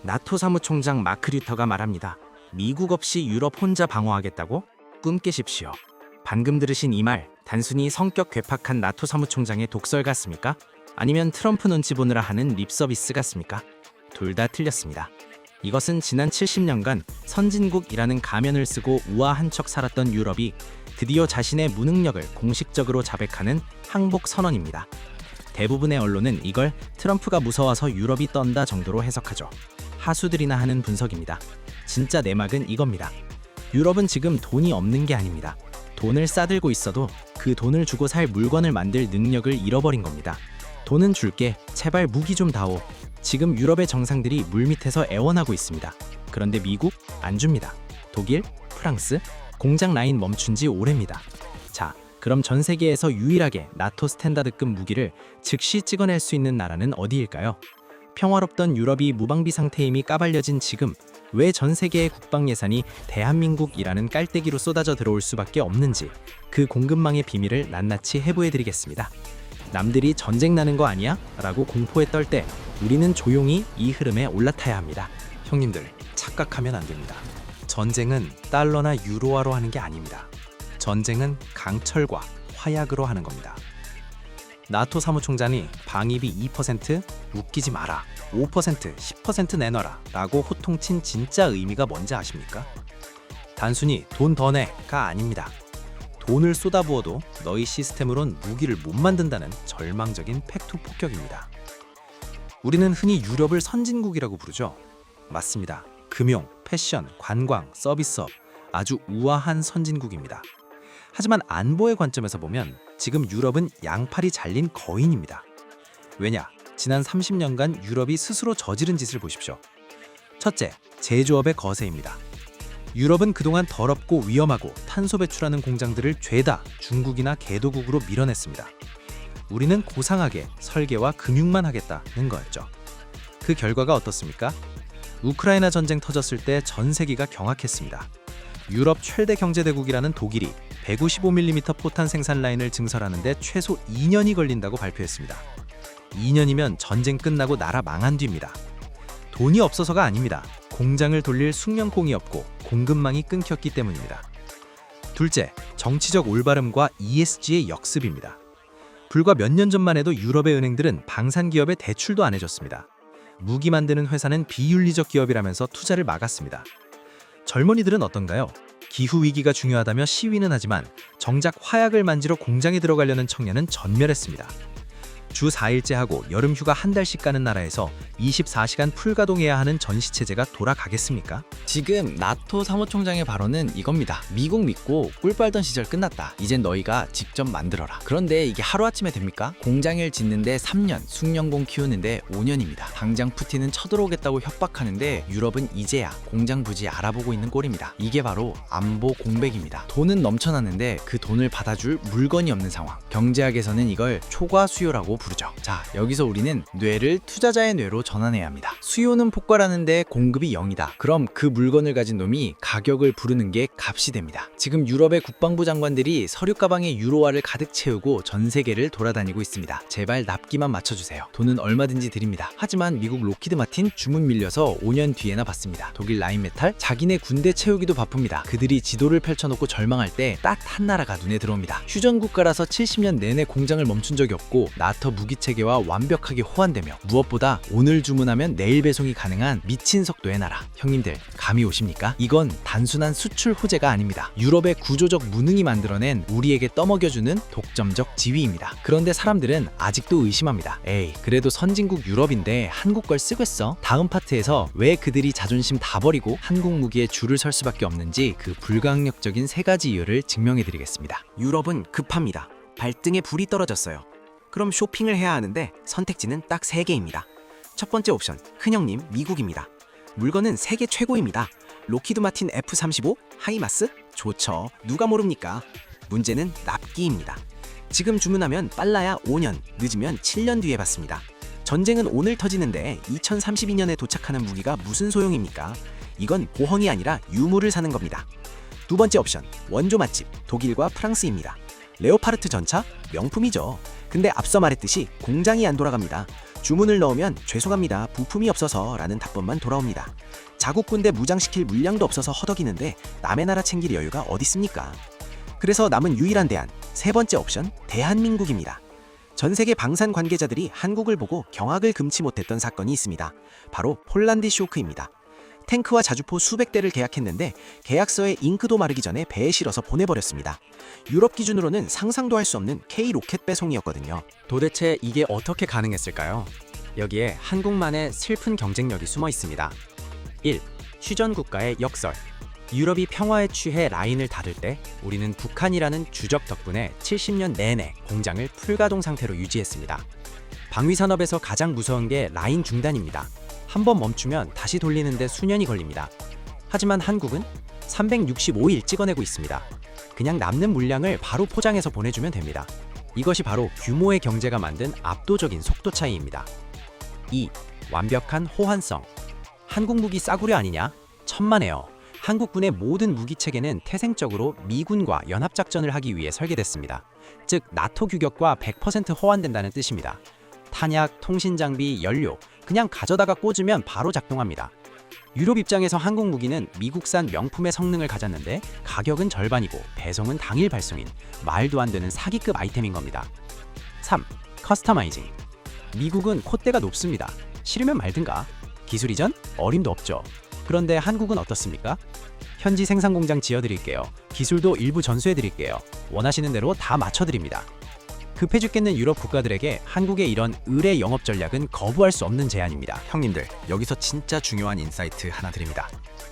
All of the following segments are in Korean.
나토 사무총장 마크 류터가 말합니다. 미국 없이 유럽 혼자 방어하겠다고? 꿈 깨십시오. 방금 들으신 이 말, 단순히 성격 괴팍한 나토 사무총장의 독설 같습니까? 아니면 트럼프 눈치 보느라 하는 립서비스 같습니까? 둘 다 틀렸습니다. 이것은 지난 70년간 선진국이라는 가면을 쓰고 우아한 척 살았던 유럽이 드디어 자신의 무능력을 공식적으로 자백하는 항복 선언입니다. 대부분의 언론은 이걸 트럼프가 무서워서 유럽이 떤다 정도로 해석하죠. 하수들이나 하는 분석입니다. 진짜 내막은 이겁니다. 유럽은 지금 돈이 없는 게 아닙니다. 돈을 싸들고 있어도 그 돈을 주고 살 물건을 만들 능력을 잃어버린 겁니다. 돈은 줄게, 제발 무기 좀 다오. 지금 유럽의 정상들이 물밑에서 애원하고 있습니다. 그런데 미국? 안 줍니다. 독일? 프랑스? 공장 라인 멈춘 지 오래입니다. 자, 그럼 전 세계에서 유일하게 나토 스탠다드급 무기를 즉시 찍어낼 수 있는 나라는 어디일까요? 평화롭던 유럽이 무방비 상태임이 까발려진 지금 왜 전 세계의 국방 예산이 대한민국이라는 깔때기로 쏟아져 들어올 수밖에 없는지 그 공급망의 비밀을 낱낱이 해부해드리겠습니다. 남들이 전쟁 나는 거 아니야? 라고 공포에 떨 때 우리는 조용히 이 흐름에 올라타야 합니다. 형님들, 착각하면 안 됩니다. 전쟁은 달러나 유로화로 하는 게 아닙니다. 전쟁은 강철과 화약으로 하는 겁니다. 나토 사무총장이 방위비 2%? 웃기지 마라. 5%, 10% 내놔라 라고 호통친 진짜 의미가 뭔지 아십니까? 단순히 돈 더 내가 아닙니다. 돈을 쏟아부어도 너희 시스템으론 무기를 못 만든다는 절망적인 팩트 폭격입니다. 우리는 흔히 유럽을 선진국이라고 부르죠. 맞습니다. 금융, 패션, 관광, 서비스업, 아주 우아한 선진국입니다. 하지만 안보의 관점에서 보면 지금 유럽은 양팔이 잘린 거인입니다. 왜냐? 지난 30년간 유럽이 스스로 저지른 짓을 보십시오. 첫째, 제조업의 거세입니다. 유럽은 그동안 더럽고 위험하고 탄소 배출하는 공장들을 죄다 중국이나 개도국으로 밀어냈습니다. 우리는 고상하게 설계와 금융만 하겠다는 거였죠. 그 결과가 어떻습니까? 우크라이나 전쟁 터졌을 때 전 세계가 경악했습니다. 유럽 최대 경제대국이라는 독일이 155mm 포탄 생산 라인을 증설하는데 최소 2년이 걸린다고 발표했습니다. 2년이면 전쟁 끝나고 나라 망한 뒤입니다. 돈이 없어서가 아닙니다. 공장을 돌릴 숙련공이 없고 공급망이 끊겼기 때문입니다. 둘째, 정치적 올바름과 ESG의 역습입니다. 불과 몇 년 전만 해도 유럽의 은행들은 방산 기업에 대출도 안 해줬습니다. 무기 만드는 회사는 비윤리적 기업이라면서 투자를 막았습니다. 젊은이들은 어떤가요? 기후위기가 중요하다며 시위는 하지만 정작 화약을 만지러 공장에 들어가려는 청년은 전멸했습니다. 주 4일째 하고 여름 휴가 한 달씩 가는 나라에서 24시간 풀가동해야 하는 전시체제가 돌아가겠습니까? 지금 나토 사무총장의 발언은 이겁니다. 미국 믿고 꿀 빨던 시절 끝났다. 이젠 너희가 직접 만들어라. 그런데 이게 하루아침에 됩니까? 공장을 짓는데 3년, 숙련공 키우는데 5년입니다. 당장 푸틴은 쳐들어오겠다고 협박하는데 유럽은 이제야 공장 부지 알아보고 있는 꼴입니다. 이게 바로 안보 공백입니다. 돈은 넘쳐나는데 그 돈을 받아줄 물건이 없는 상황. 경제학에서는 이걸 초과 수요라고 부르죠. 자, 여기서 우리는 뇌를 투자자의 뇌로 전환해야 합니다. 수요는 폭발하는데 공급이 0이다. 그럼 그 물건을 가진 놈이 가격을 부르는 게 값이 됩니다. 지금 유럽의 국방부 장관들이 서류 가방에 유로화를 가득 채우고 전 세계를 돌아다니고 있습니다. 제발 납기만 맞춰주세요. 돈은 얼마든지 드립니다. 하지만 미국 로키드 마틴 주문 밀려서 5년 뒤에나 받습니다. 독일 라인메탈 자기네 군대 채우기도 바쁩니다. 그들이 지도를 펼쳐놓고 절망할 때 딱 한 나라가 눈에 들어옵니다. 휴전 국가라서 70년 내내 공장을 멈춘 적이 없고 나토 무기 체계와 완벽하게 호환되며 무엇보다 오늘 주문하면 내일 배송이 가능한 미친 속도의 나라. 형님들, 감이 오십니까? 이건 단순한 수출 호재가 아닙니다. 유럽의 구조적 무능이 만들어낸 우리에게 떠먹여주는 독점적 지위입니다. 그런데 사람들은 아직도 의심합니다. 에이, 그래도 선진국 유럽인데 한국 걸 쓰겠어? 다음 파트에서 왜 그들이 자존심 다 버리고 한국 무기에 줄을 설 수밖에 없는지 그 불가항력적인 3가지 이유를 증명해드리겠습니다. 유럽은 급합니다. 발등에 불이 떨어졌어요. 그럼 쇼핑을 해야 하는데 선택지는 딱 3개입니다. 첫 번째 옵션, 큰형님 미국입니다. 물건은 세계 최고입니다. 로키드 마틴 F-35? 하이마스? 좋죠. 누가 모릅니까? 문제는 납기입니다. 지금 주문하면 빨라야 5년, 늦으면 7년 뒤에 받습니다. 전쟁은 오늘 터지는데 2032년에 도착하는 무기가 무슨 소용입니까? 이건 보험이 아니라 유물을 사는 겁니다. 두 번째 옵션, 원조 맛집 독일과 프랑스입니다. 레오파르트 전차? 명품이죠. 근데 앞서 말했듯이 공장이 안 돌아갑니다. 주문을 넣으면 죄송합니다. 부품이 없어서 라는 답변만 돌아옵니다. 자국 군대 무장시킬 물량도 없어서 허덕이는데 남의 나라 챙길 여유가 어딨습니까? 그래서 남은 유일한 대안, 세 번째 옵션, 대한민국입니다. 전 세계 방산 관계자들이 한국을 보고 경악을 금치 못했던 사건이 있습니다. 바로 폴란드 쇼크입니다. 탱크와 자주포 수백 대를 계약했는데 계약서에 잉크도 마르기 전에 배에 실어서 보내버렸습니다. 유럽 기준으로는 상상도 할 수 없는 K 로켓 배송이었거든요. 도대체 이게 어떻게 가능했을까요? 여기에 한국만의 슬픈 경쟁력이 숨어 있습니다. 1. 휴전 국가의 역설. 유럽이 평화에 취해 라인을 닫을 때 우리는 북한이라는 주적 덕분에 70년 내내 공장을 풀가동 상태로 유지했습니다. 방위산업에서 가장 무서운 게 라인 중단입니다. 한번 멈추면 다시 돌리는데 수년이 걸립니다. 하지만 한국은 365일 찍어내고 있습니다. 그냥 남는 물량을 바로 포장해서 보내주면 됩니다. 이것이 바로 규모의 경제가 만든 압도적인 속도 차이입니다. 2. 완벽한 호환성. 한국 무기 싸구려 아니냐? 천만에요. 한국군의 모든 무기 체계는 태생적으로 미군과 연합작전을 하기 위해 설계됐습니다. 즉 나토 규격과 100% 호환된다는 뜻입니다. 탄약, 통신장비, 연료 그냥 가져다가 꽂으면 바로 작동합니다. 유럽 입장에서 한국 무기는 미국산 명품의 성능을 가졌는데 가격은 절반이고 배송은 당일 발송인 말도 안 되는 사기급 아이템인 겁니다. 3. 커스터마이징. 미국은 콧대가 높습니다. 싫으면 말든가. 기술 이전? 어림도 없죠. 그런데 한국은 어떻습니까? 현지 생산 공장 지어드릴게요. 기술도 일부 전수해드릴게요. 원하시는 대로 다 맞춰드립니다. 급해 죽겠는 유럽 국가들에게 한국의 이런 의뢰 영업 전략은 거부할 수 없는 제안입니다. 형님들, 여기서 진짜 중요한 인사이트 하나 드립니다.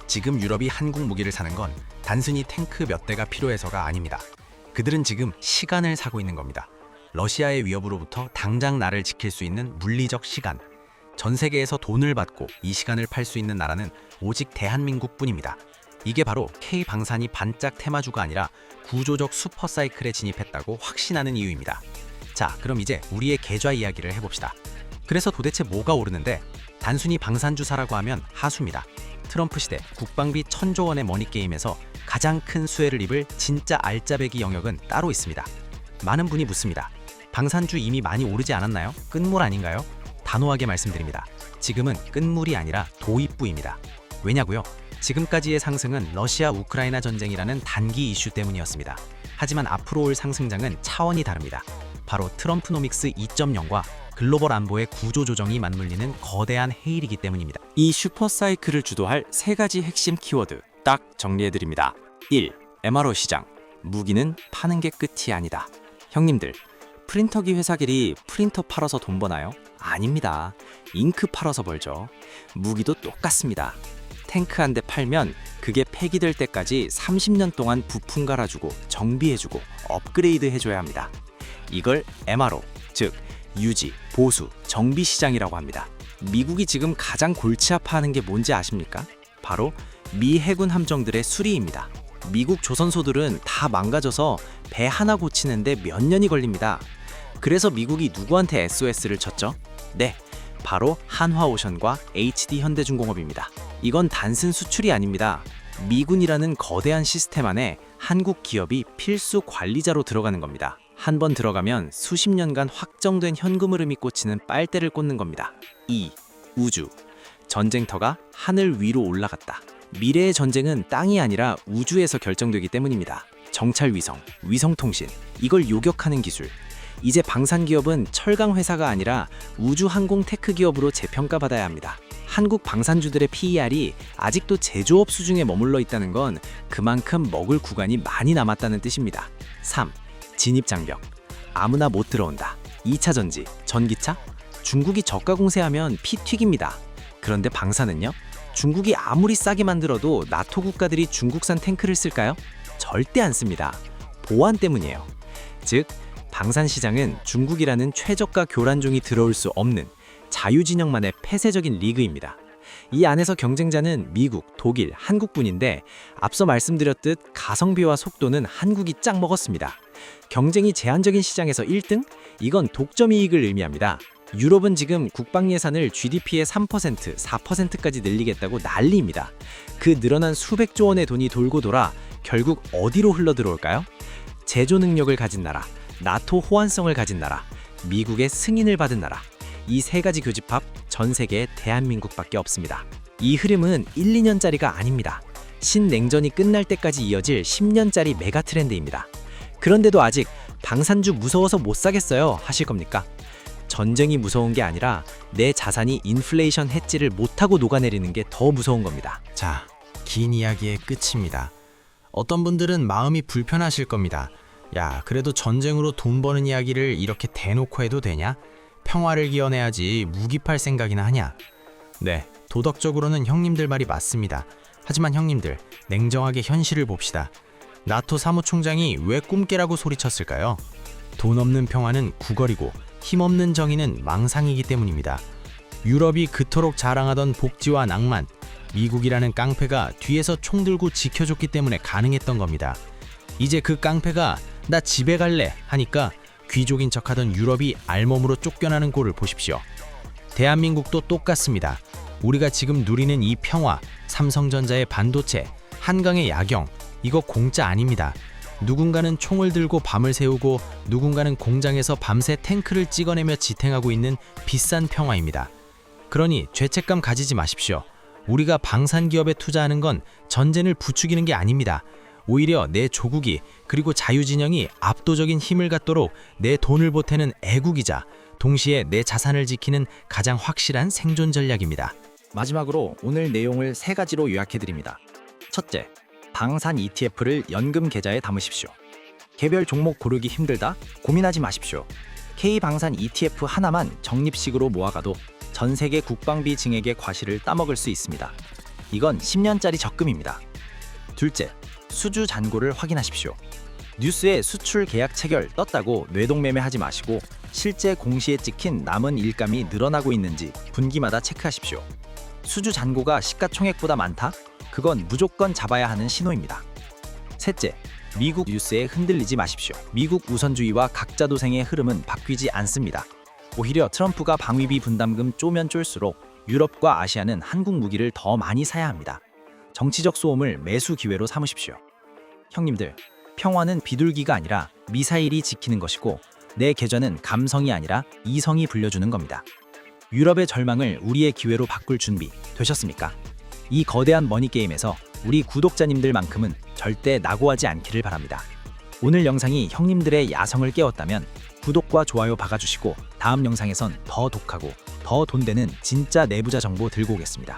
지금 유럽이 한국 무기를 사는 건 단순히 탱크 몇 대가 필요해서가 아닙니다. 그들은 지금 시간을 사고 있는 겁니다. 러시아의 위협으로부터 당장 나를 지킬 수 있는 물리적 시간. 전 세계에서 돈을 받고 이 시간을 팔 수 있는 나라는 오직 대한민국뿐입니다. 이게 바로 K방산이 반짝 테마주가 아니라 구조적 슈퍼사이클에 진입했다고 확신하는 이유입니다. 자, 그럼 이제 우리의 계좌 이야기를 해봅시다. 그래서 도대체 뭐가 오르는데? 단순히 방산주사라고 하면 하수입니다. 트럼프 시대 국방비 1000조 원의 머니게임에서 가장 큰 수혜를 입을 진짜 알짜배기 영역은 따로 있습니다. 많은 분이 묻습니다. 방산주 이미 많이 오르지 않았나요? 끝물 아닌가요? 단호하게 말씀드립니다. 지금은 끝물이 아니라 도입부입니다. 왜냐고요? 지금까지의 상승은 러시아 우크라이나 전쟁이라는 단기 이슈 때문이었습니다. 하지만 앞으로 올 상승장은 차원이 다릅니다. 바로 트럼프노믹스 2.0과 글로벌 안보의 구조 조정이 맞물리는 거대한 해일이기 때문입니다. 이 슈퍼사이클을 주도할 세 가지 핵심 키워드 딱 정리해드립니다. 1. MRO 시장. 무기는 파는 게 끝이 아니다. 형님들, 프린터기 회사끼리 프린터 팔아서 돈 버나요? 아닙니다. 잉크 팔아서 벌죠. 무기도 똑같습니다. 탱크 한 대 팔면 그게 폐기될 때까지 30년 동안 부품 갈아주고 정비해주고 업그레이드 해줘야 합니다. 이걸 MRO, 즉 유지, 보수, 정비 시장이라고 합니다. 미국이 지금 가장 골치 아파하는 게 뭔지 아십니까? 바로 미 해군 함정들의 수리입니다. 미국 조선소들은 다 망가져서 배 하나 고치는데 몇 년이 걸립니다. 그래서 미국이 누구한테 SOS를 쳤죠? 네, 바로 한화오션과 HD 현대중공업입니다. 이건 단순 수출이 아닙니다. 미군이라는 거대한 시스템 안에 한국 기업이 필수 관리자로 들어가는 겁니다. 한 번 들어가면 수십 년간 확정된 현금 흐름이 꽂히는 빨대를 꽂는 겁니다. 2. 우주. 전쟁터가 하늘 위로 올라갔다. 미래의 전쟁은 땅이 아니라 우주에서 결정되기 때문입니다. 정찰위성, 위성통신, 이걸 요격하는 기술. 이제 방산기업은 철강 회사가 아니라 우주항공 테크 기업으로 재평가받아야 합니다. 한국 방산주들의 PER이 아직도 제조업 수준에 머물러 있다는 건 그만큼 먹을 구간이 많이 남았다는 뜻입니다. 3. 진입장벽. 아무나 못 들어온다. 2차 전지, 전기차? 중국이 저가 공세하면 피 튀깁니다. 그런데 방산은요? 중국이 아무리 싸게 만들어도 나토 국가들이 중국산 탱크를 쓸까요? 절대 안 씁니다. 보안 때문이에요. 즉, 방산 시장은 중국이라는 최저가 교란종이 들어올 수 없는 자유진영만의 폐쇄적인 리그입니다. 이 안에서 경쟁자는 미국, 독일, 한국뿐인데 앞서 말씀드렸듯 가성비와 속도는 한국이 짱 먹었습니다. 경쟁이 제한적인 시장에서 1등? 이건 독점 이익을 의미합니다. 유럽은 지금 국방 예산을 GDP의 3%, 4%까지 늘리겠다고 난리입니다. 그 늘어난 수백조 원의 돈이 돌고 돌아 결국 어디로 흘러들어올까요? 제조 능력을 가진 나라, 나토 호환성을 가진 나라, 미국의 승인을 받은 나라. 이 세 가지 교집합 전 세계 대한민국밖에 없습니다. 이 흐름은 1, 2년짜리가 아닙니다. 신냉전이 끝날 때까지 이어질 10년짜리 메가 트렌드입니다. 그런데도 아직 방산주 무서워서 못 사겠어요 하실 겁니까? 전쟁이 무서운 게 아니라 내 자산이 인플레이션 해지를 못하고 녹아내리는 게 더 무서운 겁니다. 자, 긴 이야기의 끝입니다. 어떤 분들은 마음이 불편하실 겁니다. 야, 그래도 전쟁으로 돈 버는 이야기를 이렇게 대놓고 해도 되냐? 평화를 기원해야지 무기 팔 생각이나 하냐? 네, 도덕적으로는 형님들 말이 맞습니다. 하지만 형님들, 냉정하게 현실을 봅시다. 나토 사무총장이 왜 꿈깨라고 소리쳤을까요? 돈 없는 평화는 구걸이고 힘없는 정의는 망상이기 때문입니다. 유럽이 그토록 자랑하던 복지와 낭만, 미국이라는 깡패가 뒤에서 총 들고 지켜줬기 때문에 가능했던 겁니다. 이제 그 깡패가 나 집에 갈래 하니까 귀족인 척하던 유럽이 알몸으로 쫓겨나는 꼴을 보십시오. 대한민국도 똑같습니다. 우리가 지금 누리는 이 평화, 삼성전자의 반도체, 한강의 야경, 이거 공짜 아닙니다. 누군가는 총을 들고 밤을 새우고 누군가는 공장에서 밤새 탱크를 찍어내며 지탱하고 있는 비싼 평화입니다. 그러니 죄책감 가지지 마십시오. 우리가 방산기업에 투자하는 건 전쟁을 부추기는 게 아닙니다. 오히려 내 조국이 그리고 자유진영이 압도적인 힘을 갖도록 내 돈을 보태는 애국이자 동시에 내 자산을 지키는 가장 확실한 생존 전략입니다. 마지막으로 오늘 내용을 세 가지로 요약해드립니다. 첫째, 방산 ETF를 연금 계좌에 담으십시오. 개별 종목 고르기 힘들다? 고민하지 마십시오. K방산 ETF 하나만 적립식으로 모아가도 전 세계 국방비 증액의 과실을 따먹을 수 있습니다. 이건 10년짜리 적금입니다. 둘째, 수주 잔고를 확인하십시오. 뉴스에 수출 계약 체결 떴다고 뇌동매매하지 마시고 실제 공시에 찍힌 남은 일감이 늘어나고 있는지 분기마다 체크하십시오. 수주 잔고가 시가총액보다 많다? 그건 무조건 잡아야 하는 신호입니다. 셋째, 미국 뉴스에 흔들리지 마십시오. 미국 우선주의와 각자 도생의 흐름은 바뀌지 않습니다. 오히려 트럼프가 방위비 분담금 쪼면 쫄수록 유럽과 아시아는 한국 무기를 더 많이 사야 합니다. 정치적 소음을 매수 기회로 삼으십시오. 형님들, 평화는 비둘기가 아니라 미사일이 지키는 것이고 내 계좌는 감성이 아니라 이성이 불려주는 겁니다. 유럽의 절망을 우리의 기회로 바꿀 준비 되셨습니까? 이 거대한 머니게임에서 우리 구독자님들만큼은 절대 낙오하지 않기를 바랍니다. 오늘 영상이 형님들의 야성을 깨웠다면 구독과 좋아요 박아주시고 다음 영상에선 더 독하고 더 돈 되는 진짜 내부자 정보 들고 오겠습니다.